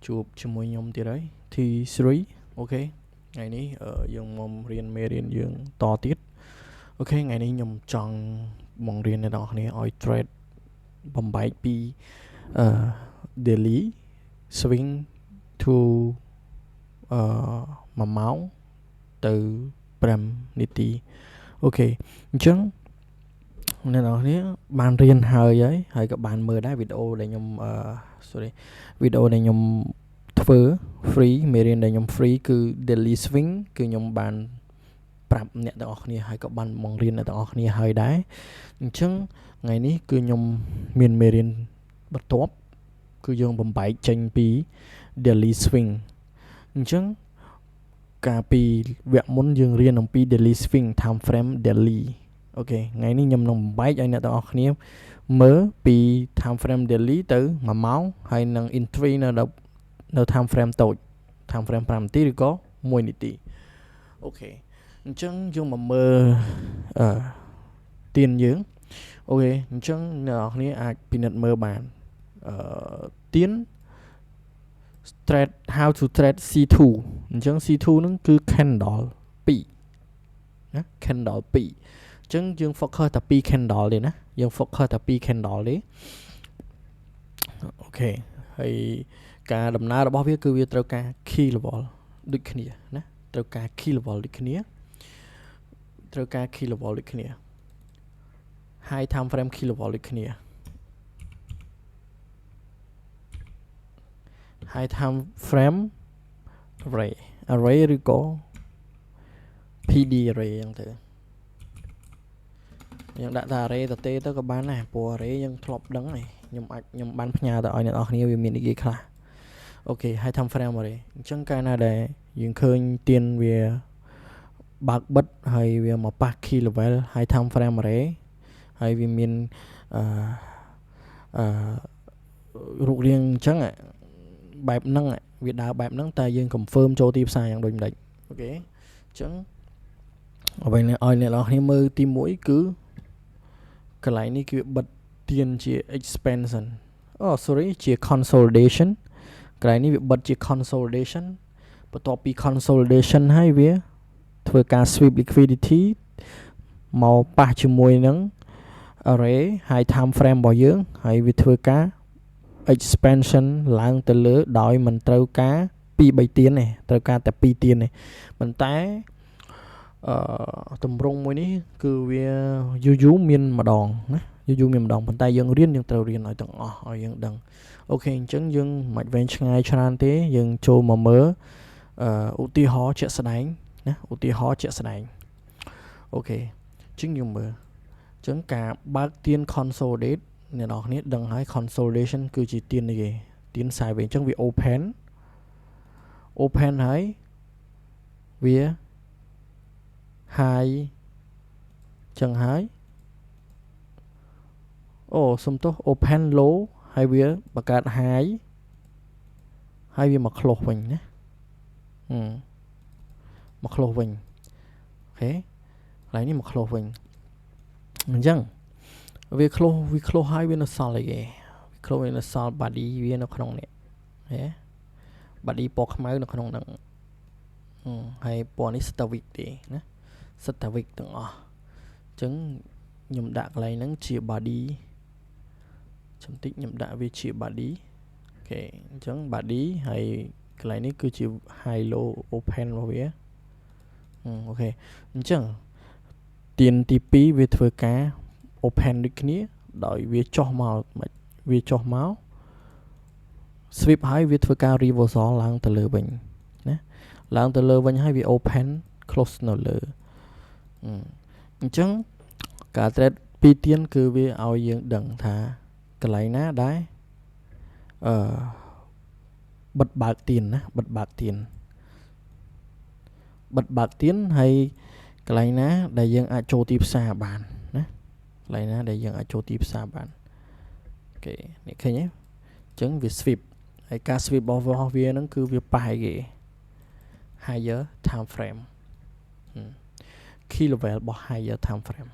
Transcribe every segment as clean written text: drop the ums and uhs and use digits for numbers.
ជួបជាមួយខ្ញុំទៀតហើយ T3 អូខេថ្ងៃនេះយើងមករៀនមេរៀនយើងតទៀតអូខេថ្ងៃនេះខ្ញុំចង់បង្រៀនអ្នកនរគ្នាឲ្យ trade បំបែកពីdaily swing to 1ម៉ោងទៅ5នាទីអូខេអញ្ចឹងអ្នកនរគ្នាបានរៀនហើយក៏បានមើលដែរវីដេអូដែលខ្ញុំវីដេអូដែលខ្ញុំធ្វើ free មេរៀនដែលខ្ញុំ free គឺ daily swing គឺខ្ញុំបានប្រាប់អ្នកទាំងអស់គ្នាហើយក៏បានបង្រៀនអ្នកទាំងអស់គ្នាហើយដែរអញ្ចឹងថ្ងៃនេះគឺខ្ញុំមានមេរៀនបន្ទាប់គឺយើងបំបែកចេញពី daily swing អញ្ចឹងកាលពីវគ្គមុនយើងរៀនអំពី daily swing time frame daily អូខេថ្ងៃនេះខ្ញុំនឹងបំបែកឲ្យអ្នកទាំងអស់គ្នាមើលពី time frame daily ទៅ1ម៉ោងហើយនឹង entry នៅ time frame តូច time frame 5នាទីឬក៏1នាទីអូខេអញ្ចឹងយើងមកមើលទៀនយើងអូខេអញ្ចឹងអ្នកនរគ្នាអាចពិនិត្យមើលបានទៀន trade how to trade C2 អញ្ចឹង C2 ហ្នឹងគឺ candle 2ណា candle 2អញ្ចឹងយើង focus តែ2 candle ទេណាយើង focus តែ2 candle ទេអូខេហើយការដំណើររបស់វាគឺវាត្រូវការ key level ដូចគ្នាណាត្រូវការ key level ដូចគ្នាត្រូវការ key level ដូចគ្នា high time frame key level ដូចគ្នា high time frame array ឬក៏ PD array អញ្ចឹងទៅយើងដាក់តា array ទៅក៏បានដែរព្រោះ array យើងធ្លាប់ដឹងហើយខ្ញុំបានផ្ញើទៅឲ្យអ្នកនរគ្នាវាមានអីគេខ្លះអូខេ high time frame array អញ្ចឹងកាលណាដែលយើងឃើញទៀនវាបើកបិទហើយវាមកប៉ះ key level high time frame array ហើយវាមានរូបរាងអញ្ចឹងបែបហ្នឹងវាដើរបែបហ្នឹងតែយើង confirm ចូលទីផ្សារយ៉ាងដូចម្ដេចអូខេអញ្ចឹងអ្វីឲ្យអ្នកនរគ្នាមើលទី1គឺកន្លែងនេះគឺបិទទៀនជា expansion ជា consolidation កន្លែងនេះវាបិទជា consolidation បន្ទាប់ពី consolidation ហើយវាធ្វើការ sweep liquidity មកប៉ះជាមួយនឹង array high time frame របស់យើងហើយវាធ្វើការ expansion ឡើងទៅលើដោយមិនត្រូវការ2 3ទៀនទេត្រូវការតែ2ទៀនទេប៉ុន្តែតម្រងមួយនេះគឺវាយូរមានម្ដងណាយូរមានម្ដងប៉ុន្តែយើងត្រូវរៀនឲ្យទាំងអស់ឲ្យយើងដឹងអូខេអញ្ចឹងយើងមិនវែងឆ្ងាយច្រើនទេយើងចូលមកមើលឧទាហរណ៍ជាក់ស្ដែងណាឧទាហរណ៍ជាក់ស្ដែងអូខេអញ្ចឹងយើងមើលអញ្ចឹងការបើកទៀន consolidate អ្នកនរគ្នាដឹងហើយ consolidation គឺជាទៀននេះគេទៀន sideways អញ្ចឹងវា open ហើយវា high ចឹងហើយសុំទោស open low ហើយវាបង្កើត high ហើយវាមក close វិញណាមក close វិញអូខេកន្លែងនេះមក close វិញអញ្ចឹងវា close ហើយវានៅសល់អីគេ close វានៅសល់ body វានៅក្នុងនេះហេ body ពណ៌ខ្មៅនៅក្នុងហ្នឹងហើយពណ៌នេះ static ទេណា static ទាំងអស់អញ្ចឹងខ្ញុំដាក់កន្លែងហ្នឹងជា body ខ្ញុំតិចខ្ញុំដាក់វាជា body អូខេអញ្ចឹង body ហើយកន្លែងនេះគឺជា high low open របស់វាអូខេអញ្ចឹងទៀនទី2វាធ្វើការ open ដូចគ្នាដោយវាចុះមក sweep ហើយវាធ្វើការ reversal ឡើងទៅលើវិញណាឡើងទៅលើវិញហើយវា open close នៅលើអញ្ចឹងការ trade ពីទៀនគឺវាឲ្យយើងដឹងថាកន្លែងណាដែលបិទបើកទៀនណាបិទបើកទៀនហើយកន្លែងណាដែលយើងអាចចូលទីផ្សារបានណាកន្លែងណាដែលយើងអាចចូលទីផ្សារបានអូខេនេះឃើញទេអញ្ចឹងវា sweep ហើយការ sweep របស់វាហ្នឹងគឺវាប៉ះឯគេ higher time frame key level របស់ higher time frame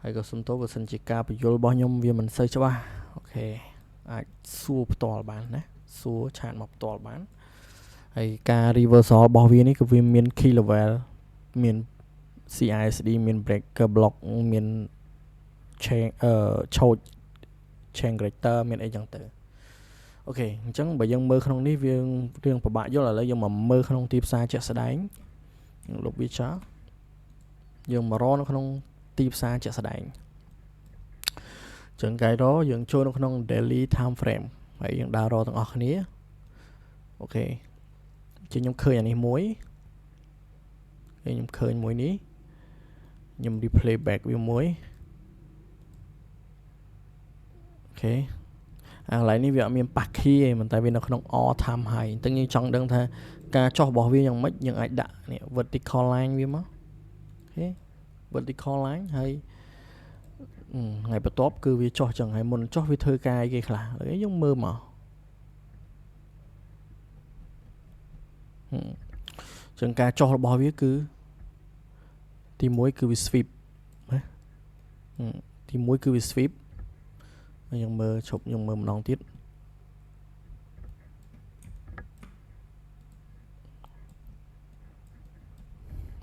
ហើយក៏សុំទោសបើសិនជាការបញ្យល់របស់ខ្ញុំវាមិនសូវច្បាស់អូខេ អាចសួរផ្ទាល់បានណាសួរឆាតមកផ្ទាល់បានហើយការ reversal របស់វានេះគឺវាមាន key level មាន CISD មាន breaker block មាន chain choke chain character មានអីចឹងទៅអូខេអញ្ចឹងបើយើងមើលក្នុងនេះវារឿងពិបាកយល់ឥឡូវយើងមកមើលក្នុងទីផ្សារជាក់ស្ដែងលុបវាចោលយើងមករកនៅក្នុងទីផ្សារជាក់ស្ដែងចឹងកាយរយើងចូលនៅក្នុង daily time frame ហើយយើងដើររកទាំងអស់គ្នាអូខេជិះខ្ញុំឃើញអានេះមួយខ្ញុំឃើញមួយនេះខ្ញុំ replay back វាមួយអូខេអាកន្លែងនេះវាអត់មានប៉ះ key ទេប៉ុន្តែវានៅក្នុង all time high អញ្ចឹងយើងចង់ដឹងថាការចុះរបស់វាយ៉ាងម៉េចយើងអាចដាក់នេះ vertical line វាមកអូខេ vertical line ហើយថ្ងៃបន្ទាប់គឺវាចុះចឹងហើយមុនចុះវាធ្វើការអីគេខ្លះហើយយើងមើលមកចឹងការចុះរបស់វាគឺទី1គឺវា sweep ណាទី1គឺវា sweep ហើយយើងមើលឈប់យើងមើលម្ដងទៀត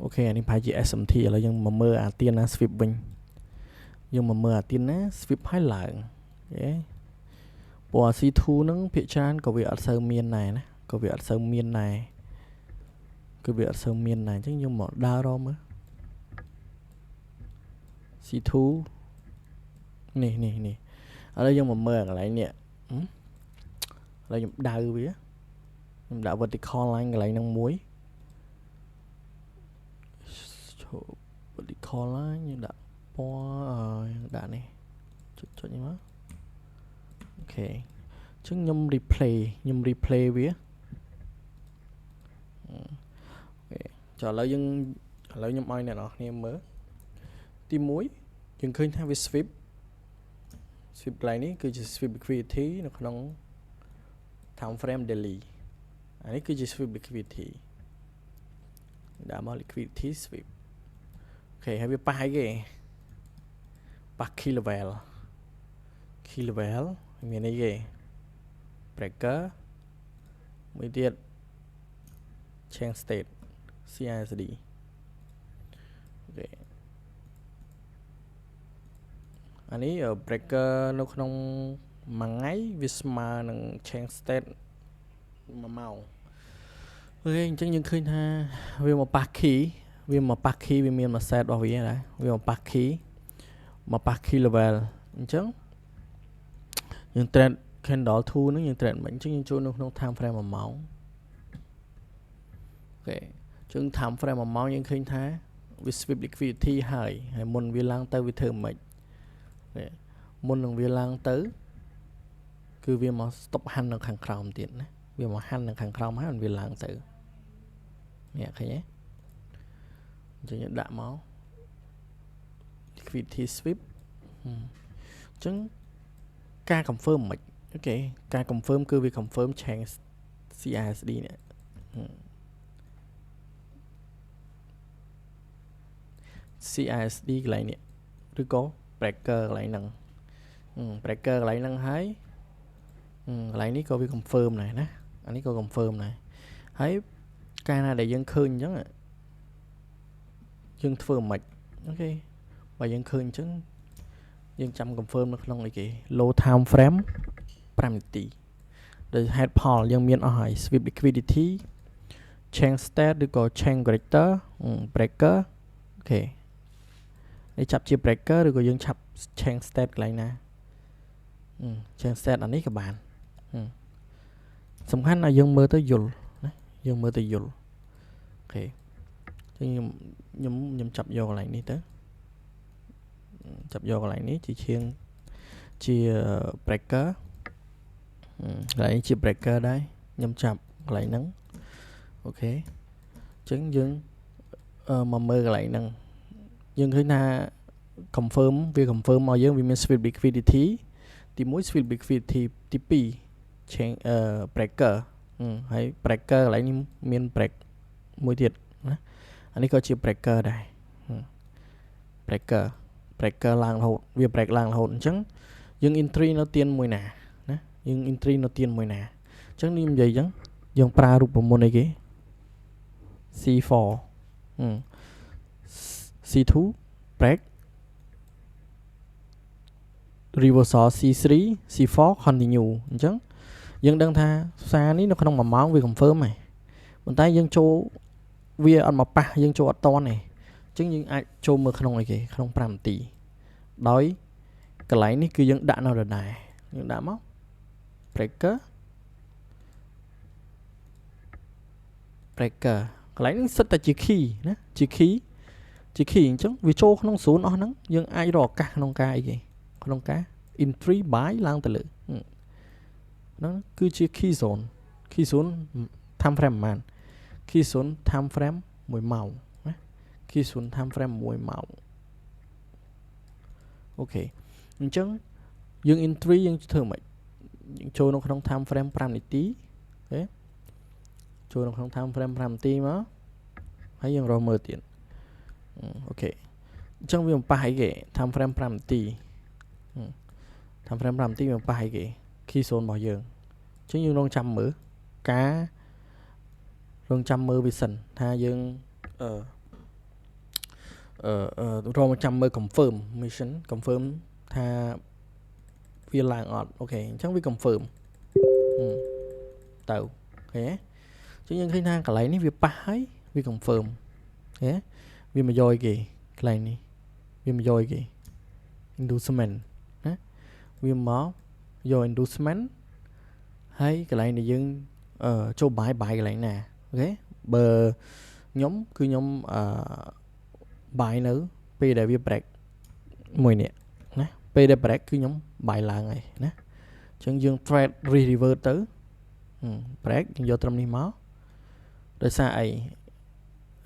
អូខេអានេះប្រហែលជា SMT ឥឡូវយើងមកមើលអាទៀនណា sweep វិញយើងមកមើលអាទៀនណា sweep ឲ្យឡើងអូខេព្រោះ C2 ហ្នឹងភាគច្រើនក៏វាអត់សូវមានដែរណាក៏វាអត់សូវមានដែរគឺវាអត់សូវមានដែរអញ្ចឹងយើងមកដើររកមើល C2 នេះឥឡូវយើងមកមើលកន្លែងនេះឥឡូវខ្ញុំដៅវាខ្ញុំដាក់ vertical line កន្លែងហ្នឹងមួយ vertical line យើងដាក់ពណ៌យើងដាក់នេះចុចនេះមកអូខេអញ្ចឹងខ្ញុំ replay វាអូខេចុះឥឡូវខ្ញុំឲ្យអ្នកនរគ្នាមើលទី1យើងឃើញថាវា sweep កន្លែងនេះគឺជា sweep liquidity នៅក្នុង time frame daily អានេះគឺជា sweep liquidity ដាក់មក liquidity sweep អូខេហើយវាប៉ះអីគេប៉ះ key level មានអីគេ breaker មួយទៀត chain state CISD អូខេអានេះ breaker នៅក្នុងមួយថ្ងៃវាស្មើនឹង chain state 1ម៉ោងអូខេអញ្ចឹងយើងឃើញថាវាមកប៉ះ key វាមានមួយ set របស់វាដែរវាមកប៉ះ key level អញ្ចឹងយើង trade candle 2ហ្នឹងយើង trade មិនអញ្ចឹងយើងចូលនៅក្នុង time frame 1ម៉ោងអូខេអញ្ចឹង time frame 1ម៉ោងយើងឃើញថាវា sweep liquidity ហើយមុនវាឡើងទៅវាធ្វើមិនមុននឹងវាឡើងទៅគឺវាមក stop hand នៅខាងក្រោមទៀតណាវាមក hand នៅខាងក្រោមហើយវាឡើងទៅនេះឃើញទេអញ្ចឹងយើងដាក់មក liquidity sweep អញ្ចឹងការ confirm មិនអូខេការ confirm គឺវា confirm chain CISD នេះCISD កន្លែងនេះឬក៏ breaker កន្លែងហ្នឹង breaker កន្លែងហ្នឹងហើយកន្លែងនេះក៏វា confirm ដែរណាអានេះក៏ confirm ដែរហើយកាលណាដែលយើងឃើញអញ្ចឹងយើងធ្វើមិនអូខេបើយើងឃើញអញ្ចឹងយើងចាំ confirm នៅក្នុងអីគេ low time frame 5នាទីដោយហេតុផលយើងមានអស់ហើយ sweep liquidity chain state ឬក៏ chain character breaker អូខេនេះចាប់ជា breaker ឬក៏យើងឆាប់ chain state កន្លែងណាchain state អានេះក៏បានសំខាន់ឲ្យយើងមើលទៅយល់ណាយើងមើលទៅយល់អូខេអញ្ចឹងខ្ញុំចាប់យកកន្លែងនេះទៅចាប់យកកន្លែងនេះជា breaker កន្លែងជា breaker ដែរខ្ញុំចាប់កន្លែងហ្នឹងអូខេអញ្ចឹងយើងមកមើលកន្លែងហ្នឹងយើងឃើញថា confirm វា confirm មកយើងវាមាន sweep liquidity ទី1 sweep liquidity ទី2 chain breaker ហើយ breaker កន្លែងនេះមាន break មួយទៀតណាអានេះក៏ជា breaker ដែរ breaker ឡើងរហូតវា break ឡើងរហូតអញ្ចឹងយើង entry នៅទៀនមួយណា យើង entry នៅទៀនមួយណាអញ្ចឹងនេះនិយាយអញ្ចឹងយើងប្រើរូបមន្តអីគេ C4 C2 break reversal C3 C4 continue អញ្ចឹងយើងដឹងថាសារនេះនៅក្នុង1ម៉ោងវា confirm ហើយប៉ុន្តែយើងចូលវាអត់មកប៉ះយើងចូលអត់តន់ទេអញ្ចឹងយើងអាចចូលមើលក្នុងអីគេក្នុង5នាទីដោយកន្លែងនេះគឺយើងដាក់នៅដដែលយើងដាក់មក breaker កន្លែងនេះសិតតែជា key ណាជា key អញ្ចឹងវាចូលក្នុង0អស់ហ្នឹងយើងអាចរកឱកាសក្នុងការអីគេក្នុងការ entry buy ឡើងទៅលើហ្នឹងគឺជា key zone time frame ប៉ុន្មាន key zone time frame 1ម៉ោងណា key zone time frame 1ម៉ោងអូខេអញ្ចឹងយើង entry យើងធ្វើម៉េចយើងចូលនៅក្នុង time frame 5នាទីអូខេចូលនៅក្នុង time frame 5នាទីមកហើយយើងរកមើលទៀតអូខេអញ្ចឹងវាមិនប៉ះអីគេ time frame 5នាទី time frame 5នាទីវាមិនប៉ះអីគេ key zone របស់យើងអញ្ចឹងយើងរងចាំមើលការរងចាំមើលវាសិនថាយើងរងចាំមើល confirm mission confirm ថាវាឡើងអត់អូខេអញ្ចឹងវា confirm ទៅអូខេអញ្ចឹងយើងឃើញថាកន្លែងនេះវាប៉ះហើយវា confirm អូខេវាមកយកគេកន្លែងនេះវាមកយកគេ inducement ណាវាមកយក inducement ហើយកន្លែងដែលយើងចូលបាយកន្លែងណាអូខេបើខ្ញុំគឺខ្ញុំបាយនៅពេលដែលវា break មួយនេះណាពេលដែល break គឺខ្ញុំបាយឡើងហើយណាអញ្ចឹងយើង trade revert ទៅ break យើងយកត្រឹមនេះមកដោយសារអី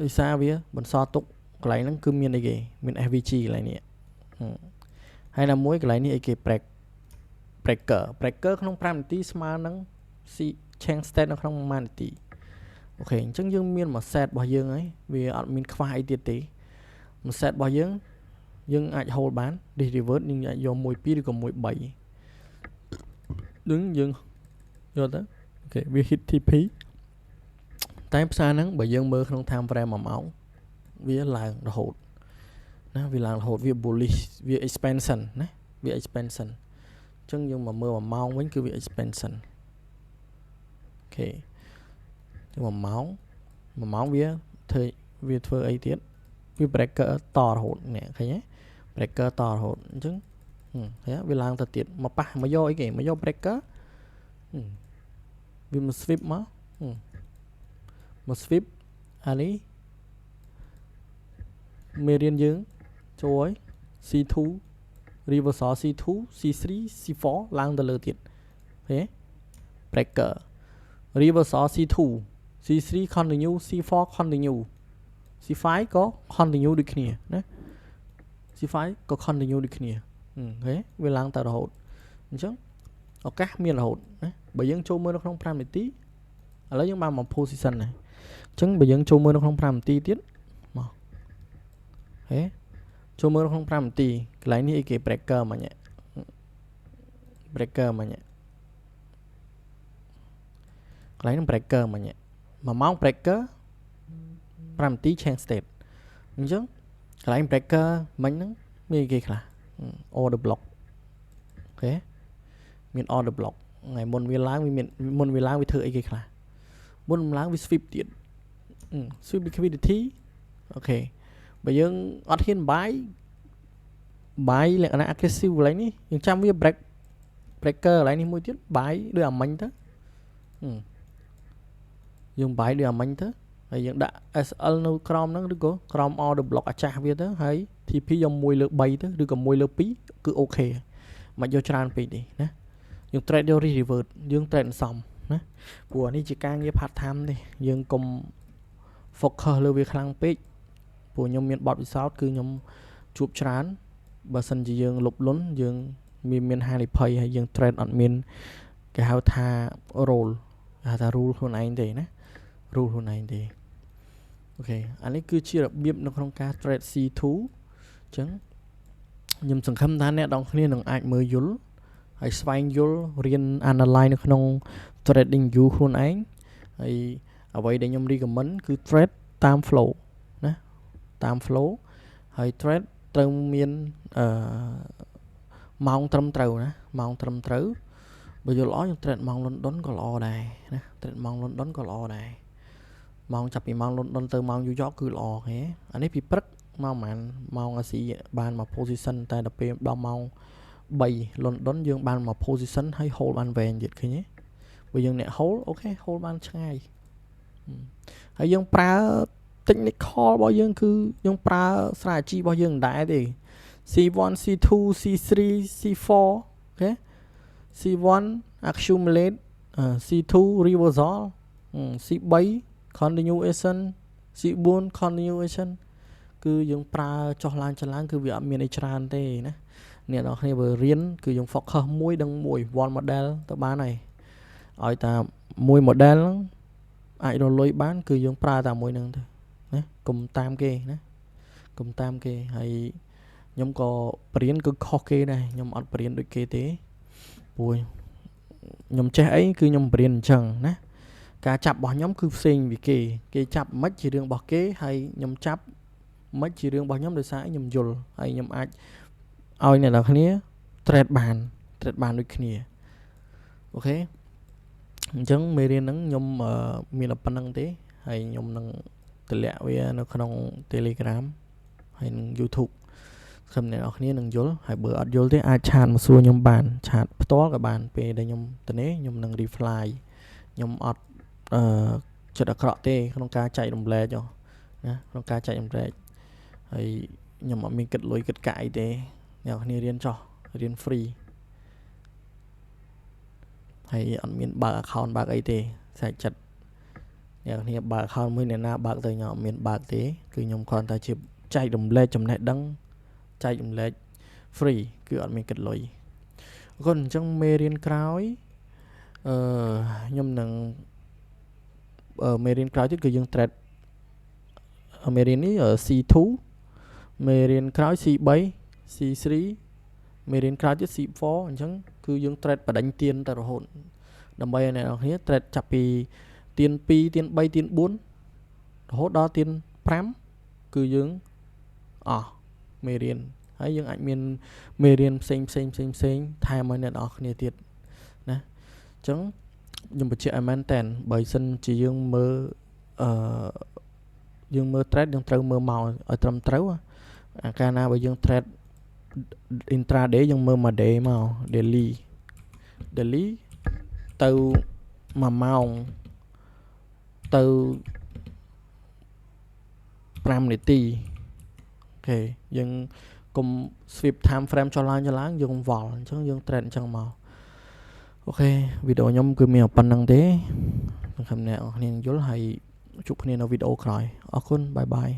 ដោយសារវាបន្សល់ទុកកន្លែងហ្នឹងគឺមានអីគេមាន SVG កន្លែងនេះហើយណាមួយកន្លែងនេះអីគេ breaker ក្នុង5នាទីស្មើនឹង change state នៅក្នុង1នាទីអូខេអញ្ចឹងយើងមានមួយ set របស់យើងហើយវាអត់មានខ្វះអីទៀតទេមួយ set របស់យើងអាច hold បាន this revert យើងអាចយក1 2ឬក៏1 3នឹងយើងយកទៅអូខេវា hit TP តែផ្សារហ្នឹងបើយើងមើលក្នុង time frame 1ម៉ោងវាឡើងរហូតណាវាឡើងរហូតវា bullish វា expansion ណាវា expansion អញ្ចឹងយើងមកមើល1ម៉ោងវិញគឺវា expansion អូខេ1ម៉ោងវាធ្វើអីទៀតវា breaker តរហូតនេះឃើញទេ breaker តរហូតអញ្ចឹងឃើញវាឡើងទៅទៀតមកប៉ះមកយកអីគេមកយក breaker វាមក sweep មក sweep អានេះមេរៀនយើងចូលហើយ C2 reversal C2 C3 C4 ឡើងទៅលើទៀតឃើញទេ breaker reversal C2 C3 continue C4 continue C5 ក៏ continue ដូចគ្នាណា C5 ក៏ continue ដូចគ្នាឃើញវាឡើងទៅរហូតអញ្ចឹងឱកាសមានរហូតណាបើយើងចូលមើលនៅក្នុង5នាទីឥឡូវយើងបានមក position ហើយអញ្ចឹងបើយើងចូលមើលនៅក្នុង5នាទីទៀតមកហេចូលមើលនៅក្នុង5នាទីកន្លែងនេះអីគេ breaker មិញ breaker មិញកន្លែងហ្នឹង breaker មិញ1ម៉ោង breaker 5នាទី change state អញ្ចឹងកន្លែង breaker មិញហ្នឹងមានអីគេខ្លះ order block អូខេមាន order block ថ្ងៃមុនវាឡើងវាធ្វើអីគេខ្លះមុនឡើងវា sweep ទៀតsweep liquidity អូខេបើយើងអត់ហ៊ានបាយលក្ខណៈ aggressive កន្លែងនេះយើងចាំវា breaker កន្លែងនេះមួយទៀតបាយដូចអាមិញទៅយើងបាយដូចអាមិញទៅហើយយើងដាក់ SL នៅក្រោមហ្នឹងឬក៏ក្រោម order block អាចាស់វាទៅហើយ TP យក1លើ3ទៅឬក៏1លើ2គឺអូខេមិនយកច្រើនពេកទេណាយើង trade យក revert យើង trade សំណាព្រោះនេះជាការងារ part time ទេយើងកុំ focus លើវាខ្លាំងពេកព្រោះខ្ញុំមានបទពិសោធន៍គឺខ្ញុំជួបច្រើនបើសិនជាយើងលុបលុនយើងមានហានិភ័យហើយយើង trade អត់មានគេហៅថា rule គេហៅថា rule ខ្លួនឯងទេណា rule ខ្លួនឯងទេអូខេអានេះគឺជារបៀបនៅក្នុងការ trade C2 អញ្ចឹងខ្ញុំសង្ឃឹមថាអ្នកនរគ្នានឹងអាចមើលយល់ ហើយស្វែងយល់រៀន analyze នៅក្នុង trading view ខ្លួនឯងហើយអ្វីដែលខ្ញុំ recommend គឺ trade តាម flow ណាតាម flow ហើយ trade ត្រូវមានម៉ោងត្រឹមត្រូវណាម៉ោងត្រឹមត្រូវបើយល់ល្អខ្ញុំ trade ម៉ោង London ក៏ល្អដែរណា trade ម៉ោង London ក៏ល្អដែរម៉ោងចាប់ពីម៉ោង London ទៅម៉ោង New York គឺល្អគេអានេះពីព្រឹកម៉ោងប្រហែលម៉ោងអាស៊ីបានមក position តែដល់ពេលដល់ម៉ោង3 London យើងបានមក position ហើយ hold បានវែងទៀតឃើញទេបើយើងអ្នក hold អូខេ hold បានឆ្ងាយហើយយើងប្រើ technical របស់យើងគឺយើងប្រើ strategy របស់យើងដែរទេ C1 C2 C3 C4 អូខេ C1 accumulate C2 reversal C3 continuation C4 continuation គឺយើងប្រើចុះឡើងចុះឡើងគឺវាអត់មានអីច្រើនទេណាអ្នកនរគ្នាបើរៀនគឺយើង focus មួយដឹងមួយ one model ទៅបានហើយឲ្យតាមួយ model ហ្នឹងអាចរលុយបានគឺយើងប្រើតែមួយហ្នឹងទៅណាកុំតាមគេណាកុំតាមគេហើយខ្ញុំក៏បរៀនគឺខុសគេដែរខ្ញុំអត់បរៀនដូចគេទេព្រោះខ្ញុំចេះអីគឺខ្ញុំបរៀនអញ្ចឹងណាការចាប់របស់ខ្ញុំគឺផ្សេងពីគេចាប់មិនជារឿងរបស់គេហើយខ្ញុំចាប់មិនជារឿងរបស់ខ្ញុំដោយសារខ្ញុំយល់ហើយខ្ញុំអាចឲ្យអ្នកនរគ្នា trade បានដូចគ្នាអូខេអញ្ចឹងមេរៀនហ្នឹងខ្ញុំមានតែប៉ុណ្្នឹងទេហើយខ្ញុំនឹងតម្លាក់វានៅក្នុង Telegram ហើយនឹង YouTube ខំអ្នកនរគ្នានឹងយល់ហើយបើអត់យល់ទេអាចឆាតមកសួរខ្ញុំបានឆាតផ្ទាល់ក៏បានពេលដែលខ្ញុំទៅនេះខ្ញុំនឹង reply ខ្ញុំអត់ចិត្តអាក្រក់ទេក្នុងការចែករំលែកណាក្នុងការចែករំលែកហើយខ្ញុំអត់មានគិតលុយគិតកាក់អីទេអ្នកគ្នារៀនចោះរៀន free ហើយអត់មានបើក account បើកអីទេសាច់ចិត្តអ្នកគ្នាបើក account មួយអ្នកណាបើកទៅខ្ញុំអត់មានបើកទេគឺខ្ញុំគ្រាន់តែជាចែករំលែកចំណេះដឹងចែករំលែក free គឺអត់មានគិតលុយអរគុណអញ្ចឹងមេរៀនក្រោយខ្ញុំនឹងមេរៀនក្រោយទៀតគឺយើង trade មេរៀននេះ C2 មេរៀនក្រោយ C3 C3 មេរៀនក្រោយទៀត C4 អញ្ចឹងគឺយើង trade បដិញទៀនទៅរហូតដើម្បីឲ្យអ្នកនរគ្នា trade ចាប់ពីទៀន2ទៀន3ទៀន4រហូតដល់ទៀន5គឺយើងអស់មេរៀនហើយយើងអាចមានមេរៀនផ្សេងថែមឲ្យអ្នកនរគ្នាទៀតណាអញ្ចឹងខ្ញុំបញ្ជាក់ឲ្យមែនតើបើសិនជាយើងមើលយើងមើល trade យើងត្រូវមើលមកឲ្យត្រឹមត្រូវអាកាលណាបើយើង trade intraday យើងមើលមួយ day មក daily ទៅ1ម៉ោងទៅ5នាទីអូខេយើងកុំ sweep time frame ចុះឡើងយើងវល់អញ្ចឹងយើង trade អញ្ចឹងមកអូខេវីដេអូខ្ញុំគឺមានប៉ុណ្្នឹងទេសង្ឃឹមអ្នកនរគ្នាយល់ហើយជួបគ្នានៅវីដេអូក្រោយអរគុណបាយបាយ